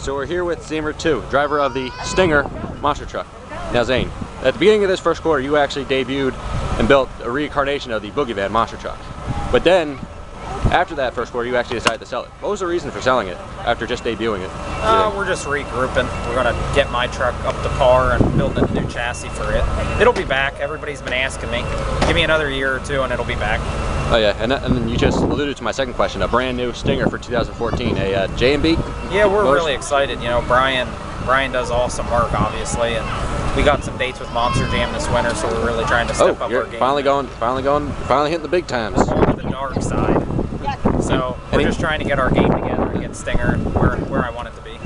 So we're here with Zane Rettew, driver of the Stinger monster truck. Now Zane, at the beginning of this first quarter, you actually debuted and built a reincarnation of the Boogie Van monster truck. But then, after that first quarter, you actually decided to sell it. What was the reason for selling it after just debuting it? We're just regrouping. We're going to get my truck up to par and build a new chassis for it. It'll be back. Everybody's been asking me. Give me another year or two and it'll be back. Oh yeah, and then you just alluded to my second question, a brand new Stinger for 2014, a J&B? Yeah, we're really excited. You know, Brian does awesome work, obviously, and we got some dates with Monster Jam this winter, so we're really trying to step up our game. Finally hitting the big times. We're going to the dark side. So we're just trying to get our game together and get Stinger where I want it to be.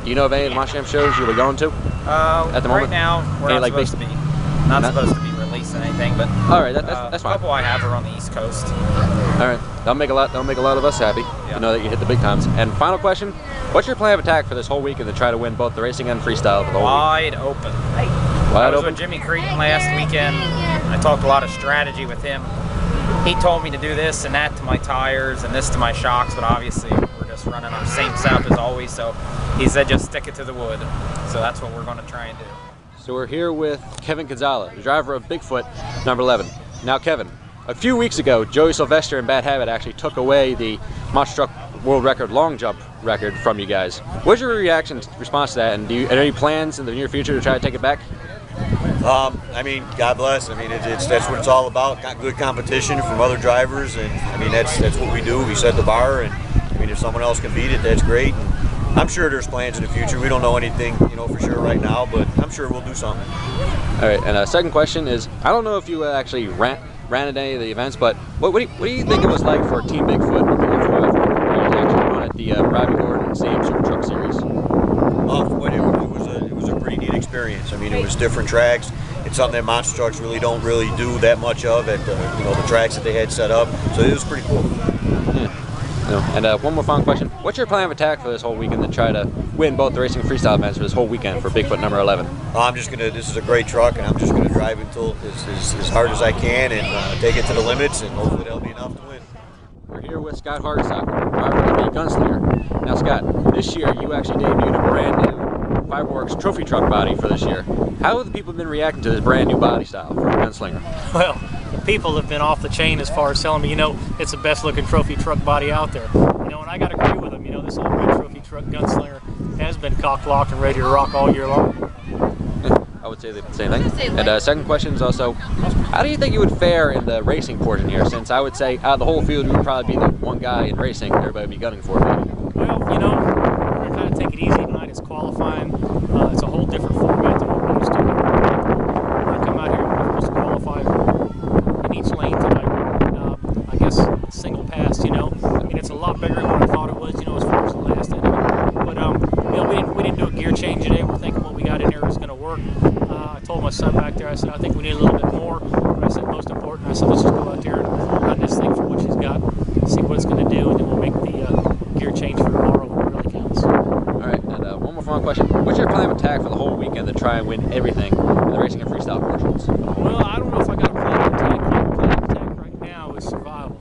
Do you know of any of the Monster Jam shows you'll be going to at the moment? Right now, we're not supposed to be releasing anything, but all right, that's fine. A couple I have are on the East Coast. All right, that'll make a lot of us happy to know that you hit the big times. And final question: what's your plan of attack for this whole weekend to try to win both the racing and freestyle for the whole Wide open. I was with Jimmy Cretan last weekend. I talked a lot of strategy with him. He told me to do this and that to my tires and this to my shocks, but obviously we're just running our same setup as always. So he said just stick it to the wood. So that's what we're going to try and do. So we're here with Kevin Kozala, the driver of Bigfoot number 11. Now Kevin, a few weeks ago, Joey Sylvester and Bad Habit actually took away the monster truck world record long jump record from you guys. What's your response to that, and are there any plans in the near future to try to take it back? I mean, God bless. I mean, that's what it's all about. Got good competition from other drivers, and I mean that's what we do. We set the bar, and I mean if someone else can beat it, that's great. And I'm sure there's plans in the future. We don't know anything, you know, for sure right now, but I'm sure we'll do something. All right, and second question is, I don't know if you actually ran at any of the events, but what do you think it was like for Team Bigfoot to actually run at the Breaud Gordon Same Super Truck Series? It was a pretty neat experience. I mean, it was different tracks. It's something that monster trucks don't really do that much of at the tracks that they had set up. So it was pretty cool. Yeah. And one more final question: what's your plan of attack for this whole weekend to try to win both the racing and freestyle events for this whole weekend for Bigfoot number 11? This is a great truck, and I'm just gonna drive until as hard as I can and take it to the limits, and hopefully that'll be enough to win. We're here with Scott Hartsock, driver of the Gunslinger. Now Scott, this year you actually debuted a brand new Fireworks trophy truck body for this year. How have the people been reacting to this brand new body style for the Gunslinger? Well, people have been off the chain as far as telling me, it's the best looking trophy truck body out there. And I got to agree with them. This old red trophy truck Gunslinger has been cock locked and ready to rock all year long. I would say the same thing. And second question is also, how do you think you would fare in the racing portion here? Since I would say out of the whole field, you would probably be the one guy in racing everybody would be gunning for. Maybe. Well, we're going to kind of take it easy tonight. It's qualifying. It's a whole different format than what we're used to. We're going to come out here and we're supposed to qualify in each lane tonight. I guess single pass, I mean, it's a lot bigger than what I thought it was, as far as the last end of it. But, we didn't do a gear change today. We're thinking what we got in there is going to work. I told my son back there, I said, I think we need a little bit more. But I said, most important, I said, let's just go out there and run this thing for what she's got, see what it's going to do, and then we'll make the gear change for tomorrow when it really counts. All right, and one more final question. What's your plan of attack for the whole weekend to try and win everything in the racing and freestyle portions? Well, I don't know if I got a plan of attack. My plan of attack right now is survival.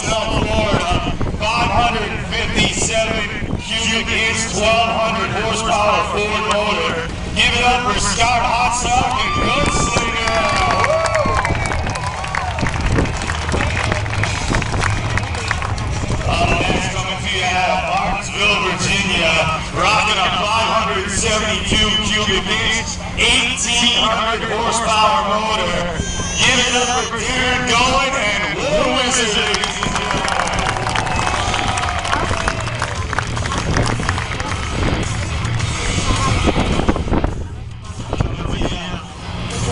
Florida, 557 cubic inch, 1,200 horsepower Ford motor. Give it up for Scott Hartsock and Gunslinger. Next coming to you out of Martinsville, Virginia, rocking a 572 cubic inch, 1,800 horsepower motor. Give it up for Darren Going and War Wizard.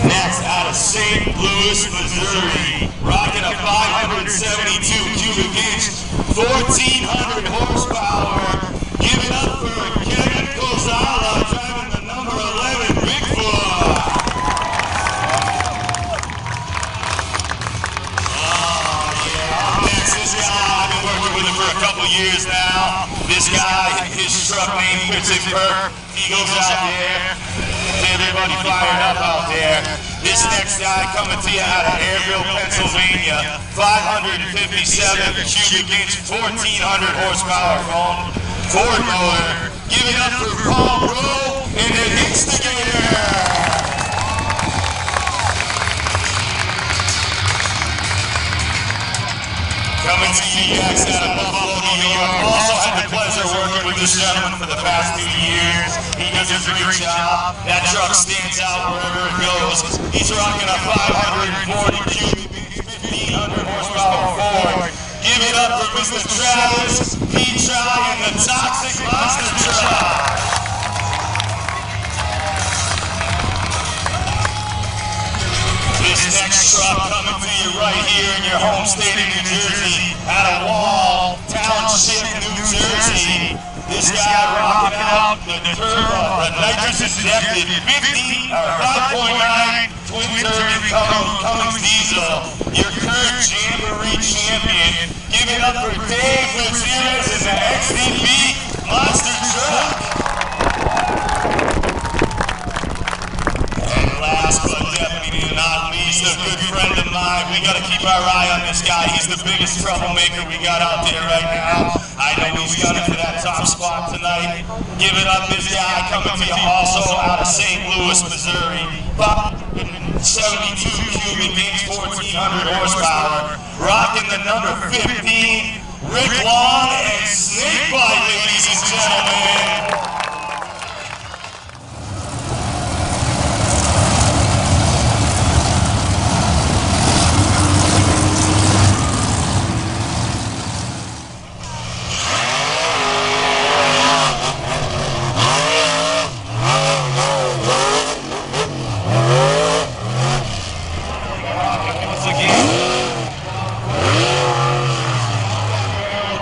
Next, out of St. Louis, Missouri, rocking a 572 cubic inch, 1,400 horsepower. Give it up for Kevin Kozala, driving the number 11 Bigfoot. Next, this guy, I've been working with him for a couple years now. This guy, his truck name, Petri, he goes out there. everybody fired up out there. This next guy coming to you out of Airville, Pennsylvania, 557 cubic inch, 1,400 horsepower Ford motor. Give it up for Breaud and the Instigator. Coming to you guys out of Buffalo, New York. Also had the pleasure of working with this gentleman for the past 2 years. He does a great job. That truck stands out wherever it goes. He's rocking a 540 cubic, 1,500 horsepower Ford. Give it up for Mr. Travis, Petri, and the Toxic Monster Truck. This next truck coming to you right here in your home state of New Jersey, out of Wall Township, New Jersey. This guy rocking out the nitrous injected 5.9 twin turbine Cummins diesel, your current Jamboree champion. Give it up for Dave Radzirez and the XDB Monster Truck. Last but definitely not least, a good friend of mine. We got to keep our eye on this guy. He's the biggest troublemaker we got out there right now. I know he's gunning for that top spot tonight. Give it up, this guy coming to you also out of St. Louis, Missouri. 72 cubic inch, 1,400 horsepower. Rocking the number 15, Rick Long and Snakebite, ladies and gentlemen.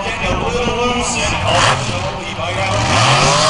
Getting a little loose and also he might have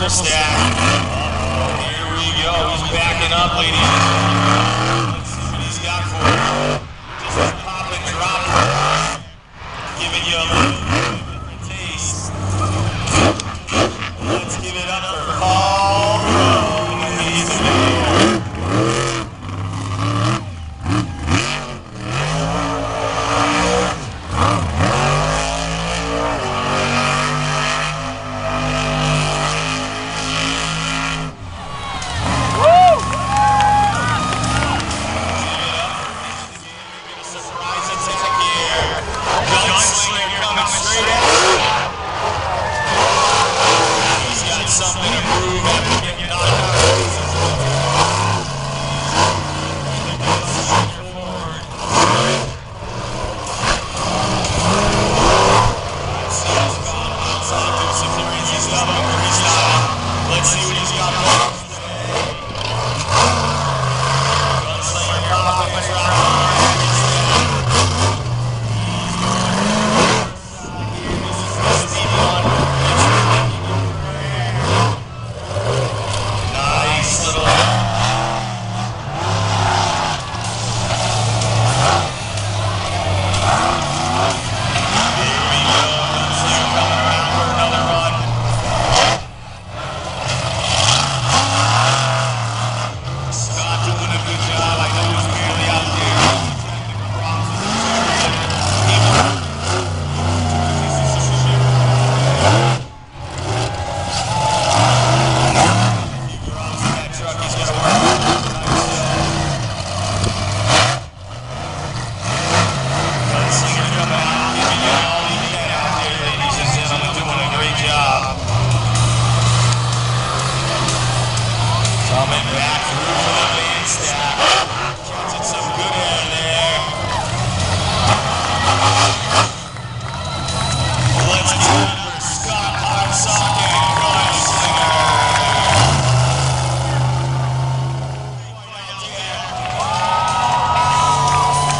triple stack. Here we go. He's backing up, ladies and gentlemen. Let's see what he's got for you. Just a pop and drop. Giving you a little taste. Let's give it up for Paul. He's there. Surprise attack here. Gunslinger coming straight at him. He's got something to prove after getting knocked out. Let's see what he's got for us. Gunslinger popping his rock. Nice little. Here we go. Gunslinger coming around for another run. Scott doing a good job. I know he's barely out there. That truck is going to work. Gunslinger coming out, giving you all he can out there, ladies and gentlemen, doing a great job. Coming back through for the van stack. Catching some good air there. Let's get it for Scott Hartsock and Gunslinger.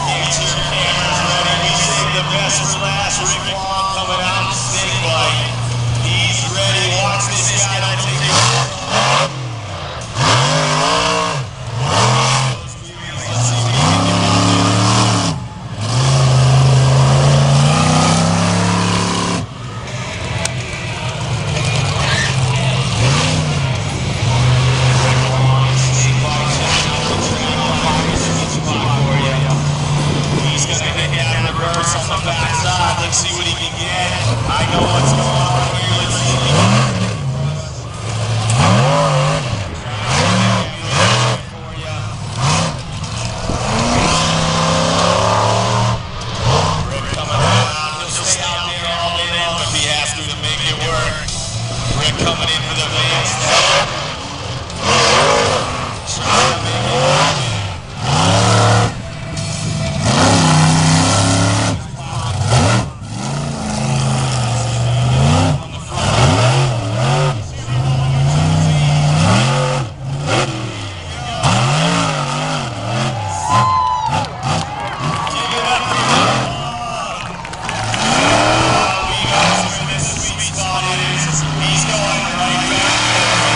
Get your cameras ready. We saved the best for last. Rick Long coming out with snake bite. He's ready. Watch this guy. Don't take it. He's gonna hit that reverse on the backside. Let's see what he can get. I know what's going on here. Let's see if he can. Rick coming around. He'll stay out there all day long if he has to make it work. Rick coming in for the van stack. Trying to make it work. He's going right back.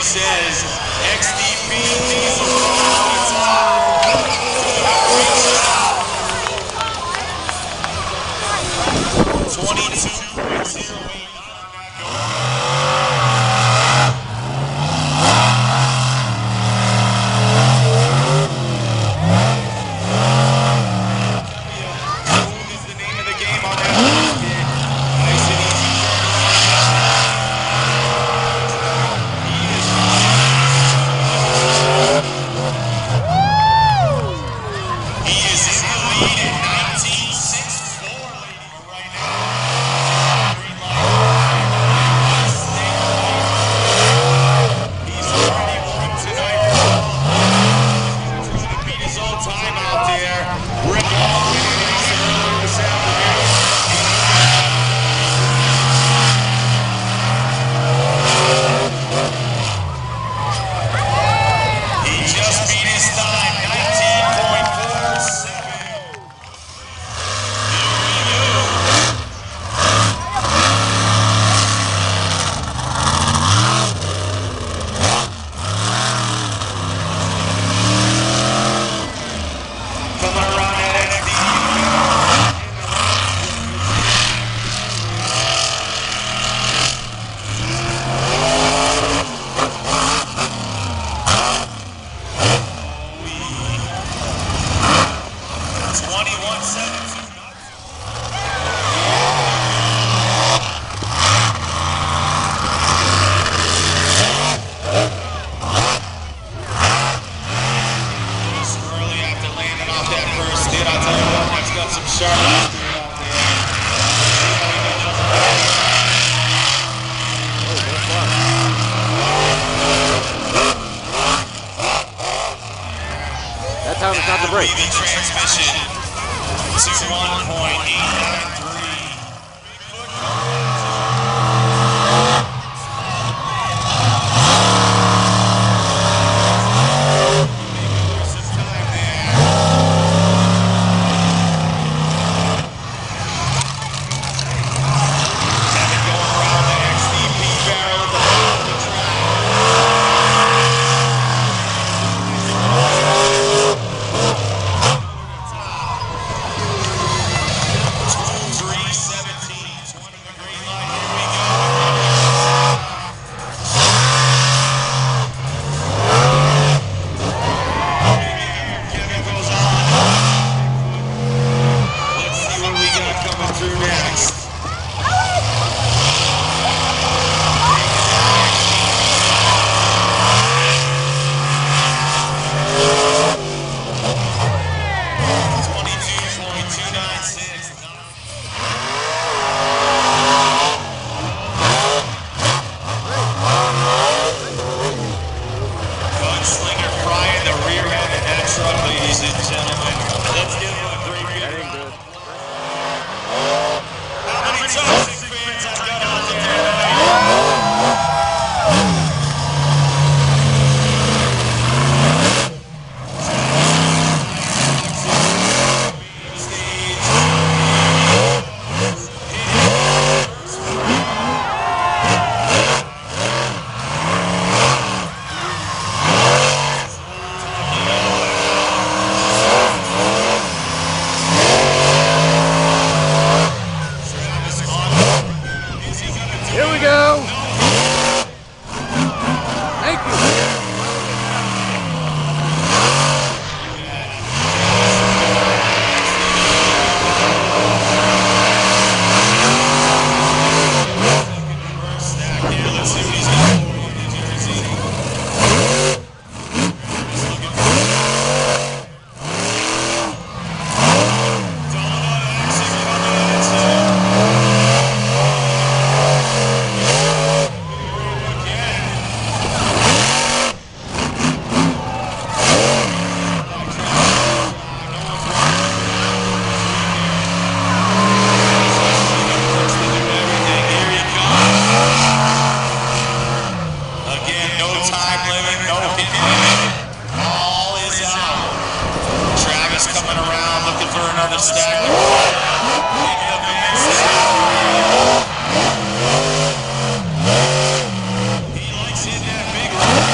says XDP Diesel on the top. Reach out. 22.08. Time is not the break. Transmission to 1.893. Gunslinger frying the rear end of that truck, ladies and gentlemen. Let's give him a great good. How many toxic fans I got out there tonight? He likes hitting that big rock.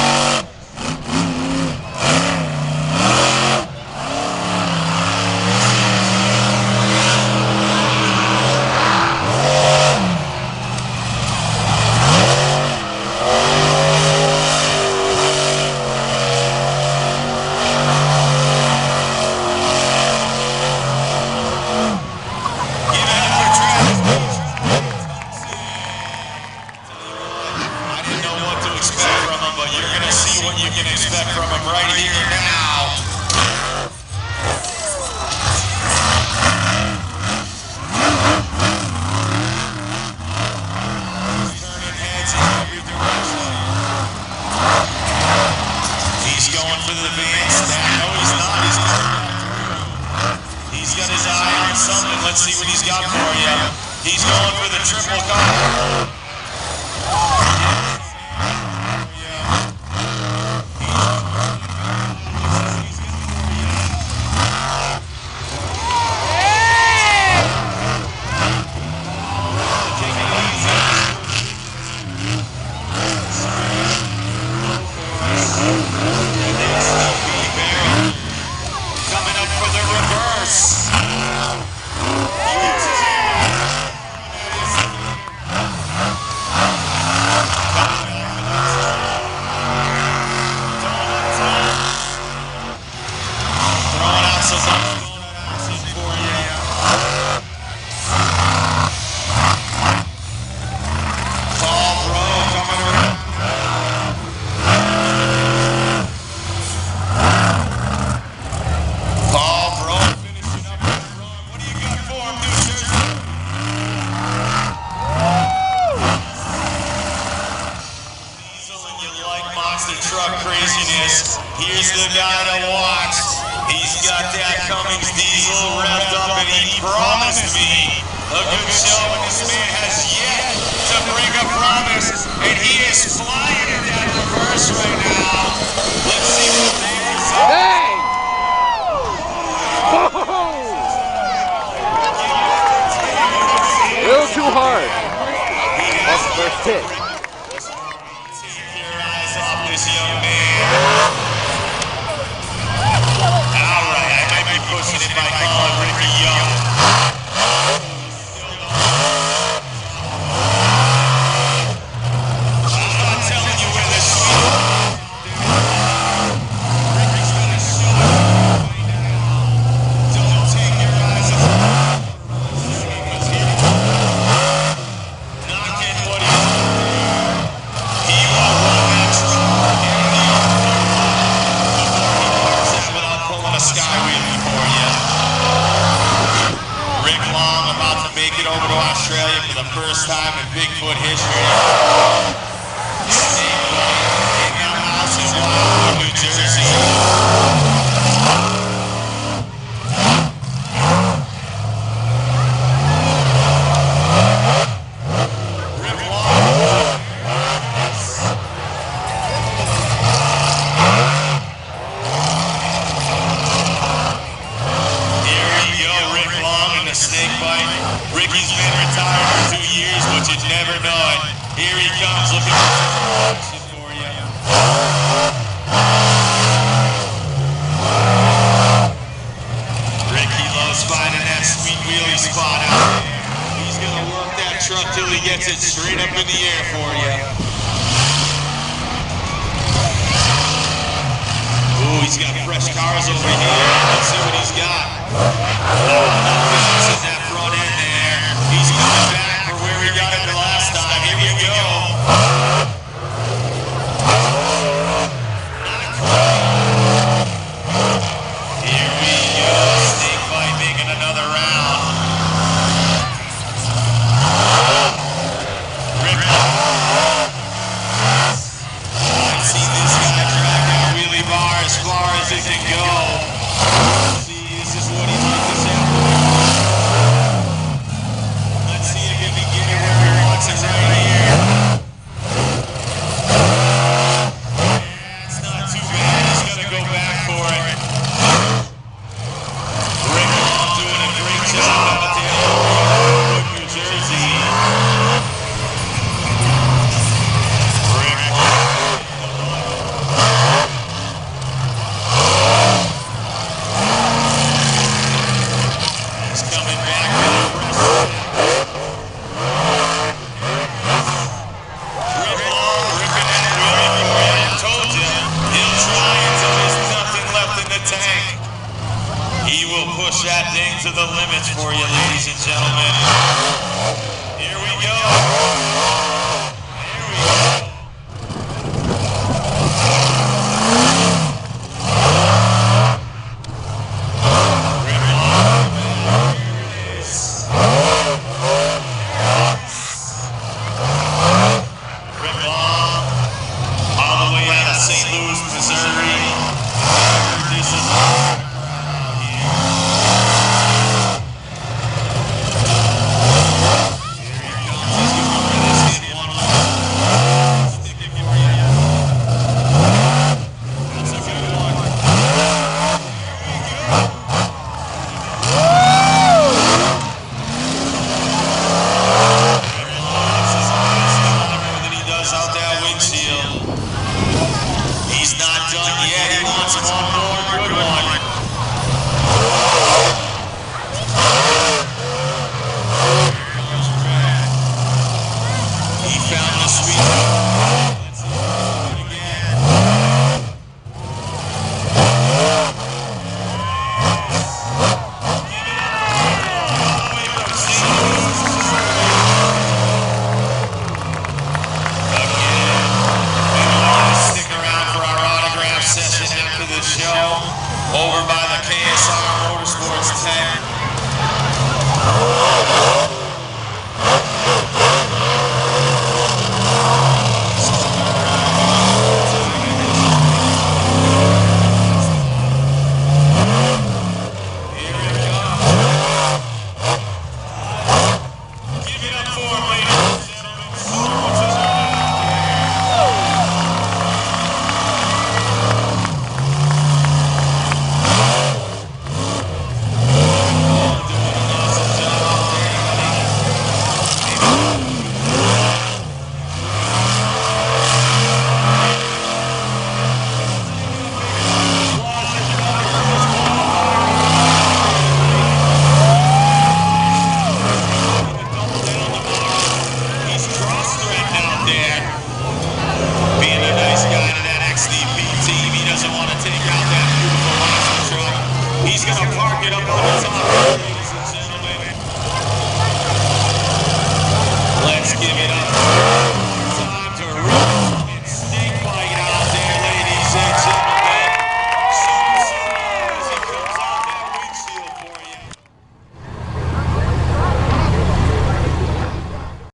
Let's see what he's got for you. He's going for the triple cut. Coming up for the reverse. Here's the guy to watch. He's got that Cummins diesel wrapped up, and he promised me a good show, and this man has yet to bring a promise, and he is flying at that reverse right now. Let's see what they say. Hey! A little too hard. That's the first hit. Take your eyes off this young man. Pushing it by calling Ricky Young. I'm not telling you where this is. Ricky's gonna show it right now. Don't take your eyes off. Not getting what he's doing. He won't run that truck. Without pulling a skywheel. Rick Long about to make it over to Australia for the first time in Bigfoot history. In the house in Wildwood, New Jersey. Rick Long. Snake bite. Ricky's been retired for 2 years, but you'd never know it. Here he comes looking for you. Ricky loves finding that sweet wheelie spot out there. He's gonna work that truck till he gets it straight up in the air for you. Ooh, he's got fresh cars over here. Let's see what he's got. Nothing in that front end there. He's coming back for where we got him the last time. Here we go. Here we go. Snake bite making another round. Rick. I've seen this guy drag that wheelie bar as far as it can go. This is what he's like to say. Let's see if he can get it where he wants it right here. Yeah, it's not too bad. He's gonna go back for it. Rick Long doing a great job out there in New Jersey. Rick coming back with a press. Rick Long ripping that wheelie for you. I told you, he'll try until there's nothing left in the tank. He will push that thing to the limits for you, ladies and gentlemen. Here we go. Here we go. gonna park it up on the top.